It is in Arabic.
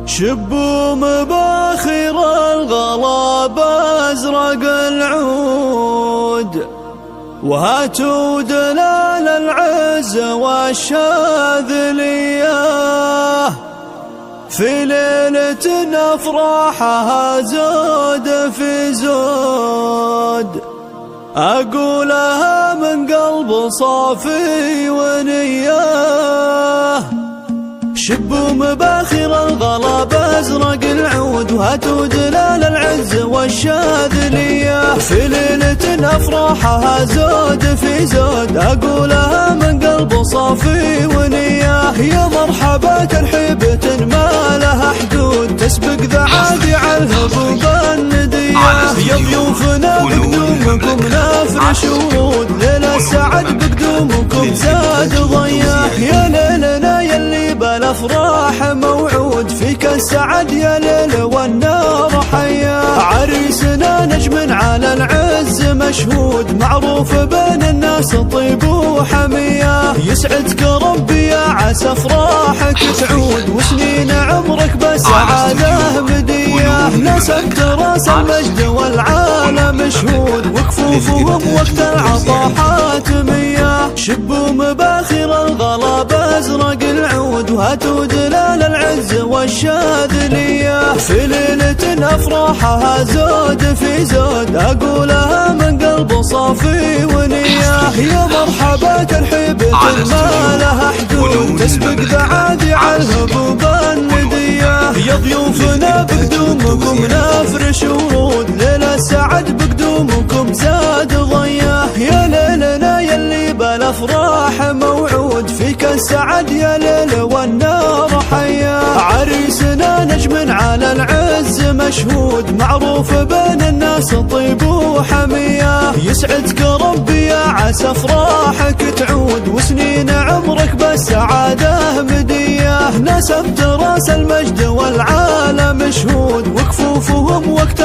شبوا مباخر الغلا بازرق العود، وهاتوا دلال العز والشاذلية، في ليلة أفراحها زود في زود، أقولها من قلب صافي ونية. شبوا مباخر الغلا بازرق العود، وهاتوا دلال العز والشاذلية، في ليلة أفراحها زود في زود، أقولها من قلب صافي ونية. يا مرحبا ترحيبة ما لها حدود، تسبق ذعابع الهبوب الندية. يا ضيوفنا بقدومكم نافرش ورود، ليلة السعد بقدومكم زاد ضياه. يا ليلنا يلي بالافراح موعود، فيك السعد يا ليل والنار حيا. عريسنا نجم على العز مشهود، معروف بين الناس طيب وحمية. يسعدك ربي يا عسى افراحك تعود، وسنين عمرك بسعاده مدية. نسبت راس المجد والعالم شهود، وكفوفهم وقت العطا حاتمية. شبوا مباخر الغلا بازرق العود، وهاتوا دلال العز والشاذلية، في ليلة أفراحها زود في زود، أقولها من قلب صافي ونية. يا مرحبا ترحيبة ما لها حدود، تسبق ذعابع الهبوب الندية. يا ضيوفنا بقدومكم نافرش ورود، ليلة السعد بقدومكم زاد ضياه. يا ليلنا يلي بالافراح موعود، فيك السعد يا ليل والنار حيا. عريسنا نجم على العز مشهود، معروف بين الناس طيب وحمية. يسعدك ربي يا عسى افراحك تعود، وسنين عمرك بالسعاده مدية. نسبت راس المجد والعالم شهود، وكفوفهم وقت